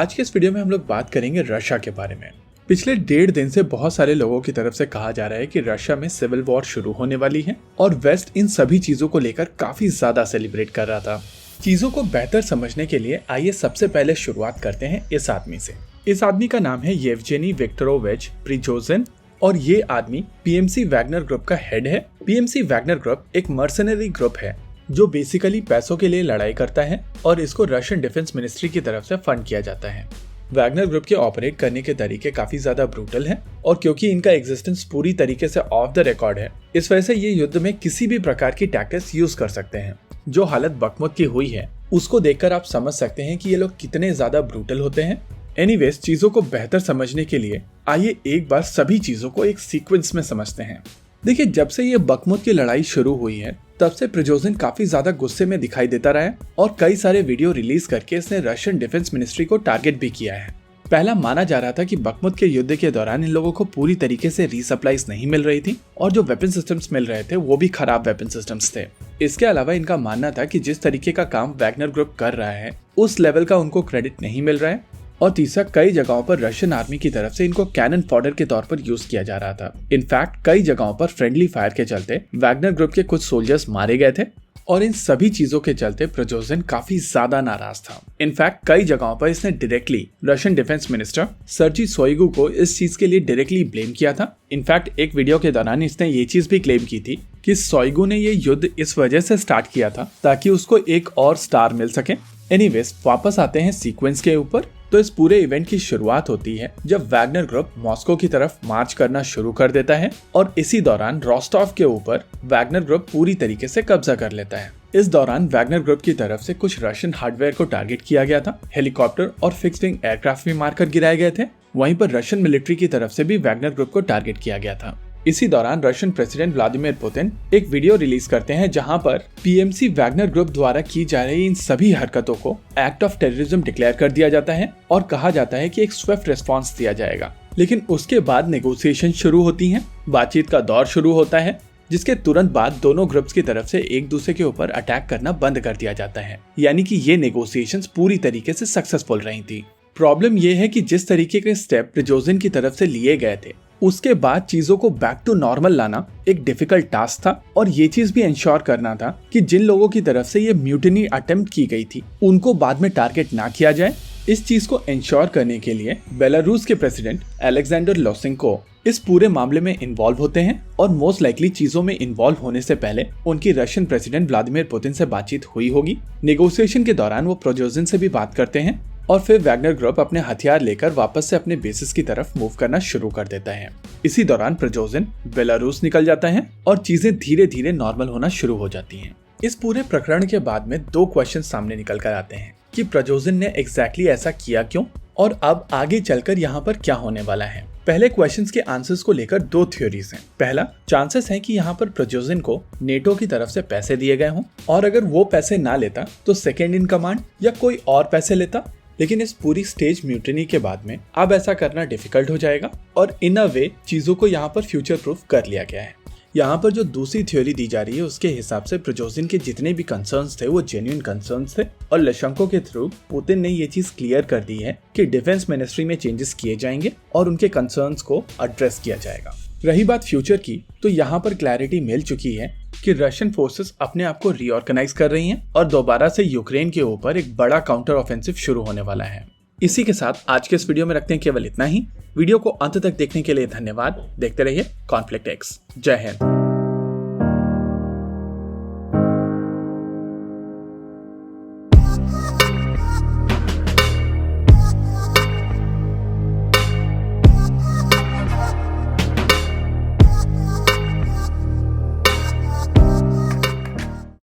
आज के इस वीडियो में हम लोग बात करेंगे रशिया के बारे में। पिछले 1.5 दिन से बहुत सारे लोगों की तरफ से कहा जा रहा है कि रशिया में सिविल वॉर शुरू होने वाली है और वेस्ट इन सभी चीजों को लेकर काफी ज्यादा सेलिब्रेट कर रहा था। चीजों को बेहतर समझने के लिए आइए सबसे पहले शुरुआत करते हैं इस आदमी से। इस आदमी का नाम है येवजेनी विक्टोरोविच प्रिगोजिन और ये आदमी पीएमसी वैगनर ग्रुप का हेड है। पीएमसी वैगनर ग्रुप एक मर्सनरी ग्रुप है जो बेसिकली पैसों के लिए लड़ाई करता है और इसको रशियन डिफेंस मिनिस्ट्री की तरफ से फंड किया जाता है। वैगनर ग्रुप के ऑपरेट करने के तरीके काफी ज्यादा ब्रूटल हैं और क्योंकि इनका एग्जिस्टेंस पूरी तरीके से ऑफ द रिकॉर्ड है, इस वजह से ये युद्ध में किसी भी प्रकार की टैक्टिक्स यूज कर सकते हैं। जो हालत बखमुत की हुई है उसको देखकर आप समझ सकते हैं कि ये लोग कितने ज्यादा ब्रूटल होते हैं। एनीवेज, चीजों को बेहतर समझने के लिए आइए एक बार सभी चीजों को एक सीक्वेंस में समझते हैं। देखिए, जब से ये बखमुत की लड़ाई शुरू हुई है तब से प्रिगोजिन काफी ज्यादा गुस्से में दिखाई देता रहा है और कई सारे वीडियो रिलीज करके इसने रशियन डिफेंस मिनिस्ट्री को टारगेट भी किया है। पहला माना जा रहा था कि बखमुत के युद्ध के दौरान इन लोगों को पूरी तरीके से रीसप्लाईज नहीं मिल रही थी और जो वेपन सिस्टम्स मिल रहे थे वो भी खराब वेपन सिस्टम्स थे। इसके अलावा इनका मानना था कि जिस तरीके का काम वैगनर ग्रुप कर रहा है उस लेवल का उनको क्रेडिट नहीं मिल रहा है। और तीसरा, कई जगहों पर रशियन आर्मी की तरफ से इनको कैनन फॉडर के तौर पर यूज किया जा रहा था। इनफैक्ट कई जगहों पर फ्रेंडली फायर के चलते वैगनर ग्रुप के कुछ सोल्जर्स मारे गए थे और इन सभी चीजों के चलते प्रिगोजिन काफी ज्यादा नाराज था। इनफैक्ट कई जगहों पर इसने directly Russian defence minister Sergei Shoigu को इस चीज के लिए डायरेक्टली ब्लेम किया था। इनफैक्ट एक वीडियो के दौरान इसने ये चीज भी क्लेम की थी कि शोइगु ने ये युद्ध इस वजह से स्टार्ट किया था ताकि उसको एक और स्टार मिल सके। एनीवेज, वापस आते हैं सीक्वेंस के ऊपर। तो इस पूरे इवेंट की शुरुआत होती है जब वैगनर ग्रुप मॉस्को की तरफ मार्च करना शुरू कर देता है और इसी दौरान रोस्टॉव के ऊपर वैगनर ग्रुप पूरी तरीके से कब्जा कर लेता है। इस दौरान वैगनर ग्रुप की तरफ से कुछ रशियन हार्डवेयर को टारगेट किया गया था। हेलीकॉप्टर और फिक्स्ड विंग एयरक्राफ्ट भी मारकर गिराए गए थे। वहीं पर रशियन मिलिट्री की तरफ से भी वैगनर ग्रुप को टारगेट किया गया था। इसी दौरान रशियन प्रेसिडेंट व्लादिमीर पुतिन एक वीडियो रिलीज करते हैं जहां पर पीएमसी वैगनर ग्रुप द्वारा की जा रही इन सभी हरकतों को एक्ट ऑफ टेररिज्म डिक्लेयर कर दिया जाता है और कहा जाता है कि एक स्विफ्ट रिस्पांस दिया जाएगा। लेकिन उसके बाद नेगोशिएशन शुरू होती हैं, बातचीत का दौर शुरू होता है जिसके तुरंत बाद दोनों ग्रुप्स की तरफ से एक दूसरे के ऊपर अटैक करना बंद कर दिया जाता है। यानी कि ये नेगोशिएशंस पूरी तरीके से सक्सेसफुल रही थी। प्रॉब्लम ये है कि जिस तरीके के स्टेप प्रिगोजिन की तरफ से लिए गए थे उसके बाद चीजों को बैक टू नॉर्मल लाना एक डिफिकल्ट टास्क था और ये चीज भी इंश्योर करना था कि जिन लोगों की तरफ से ये म्यूटिनी अटेम्प्ट की गई थी उनको बाद में टारगेट ना किया जाए। इस चीज को इंश्योर करने के लिए बेलारूस के प्रेसिडेंट अलेक्जेंडर लुकाशेंको इस पूरे मामले में इन्वॉल्व होते हैं और मोस्ट लाइकली चीजों में इन्वॉल्व होने से पहले उनकी रशियन प्रेसिडेंट व्लादिमीर पुतिन से बातचीत हुई होगी। नेगोशिएशन के दौरान वो प्रिगोजिन से भी बात करते हैं और फिर वैगनर ग्रुप अपने हथियार लेकर वापस से अपने बेसिस की तरफ मूव करना शुरू कर देता है। इसी दौरान प्रिगोजिन बेलारूस निकल जाता है और चीजें धीरे धीरे नॉर्मल होना शुरू हो जाती हैं। इस पूरे प्रकरण के बाद में 2 क्वेश्चन सामने निकल कर आते हैं कि प्रिगोजिन ने एग्जैक्टली ऐसा किया क्यों और अब आगे चलकर यहाँ पर क्या होने वाला है। पहले क्वेश्चंस के आंसर्स को लेकर 2 थ्योरीज हैं। पहला, चांसेस है कि यहाँ पर प्रिगोजिन को नेटो की तरफ से पैसे दिए गए हों और अगर वो पैसे ना लेता तो सेकेंड इन कमांड या कोई और पैसे लेता। लेकिन इस पूरी स्टेज म्यूटिनी के बाद में अब ऐसा करना डिफिकल्ट हो जाएगा और इन अ वे चीजों को यहाँ पर फ्यूचर प्रूफ कर लिया गया है। यहाँ पर जो दूसरी थ्योरी दी जा रही है उसके हिसाब से प्रिगोजिन के जितने भी कंसर्न्स थे वो जेन्युइन कंसर्न्स थे और लुकाशेंको के थ्रू पुतिन ने ये चीज क्लियर कर दी है कि डिफेंस मिनिस्ट्री में चेंजेस किए जाएंगे और उनके कंसर्न्स को एड्रेस किया जाएगा। रही बात फ्यूचर की, तो यहाँ पर क्लैरिटी मिल चुकी है कि रशियन फोर्सेस अपने आप को रीऑर्गेनाइज कर रही हैं और दोबारा से यूक्रेन के ऊपर एक बड़ा काउंटर ऑफेंसिव शुरू होने वाला है। इसी के साथ आज के इस वीडियो में रखते हैं केवल इतना ही। वीडियो को अंत तक देखने के लिए धन्यवाद। देखते रहिए कॉन्फ्लिक्ट एक्स। जय हिंद।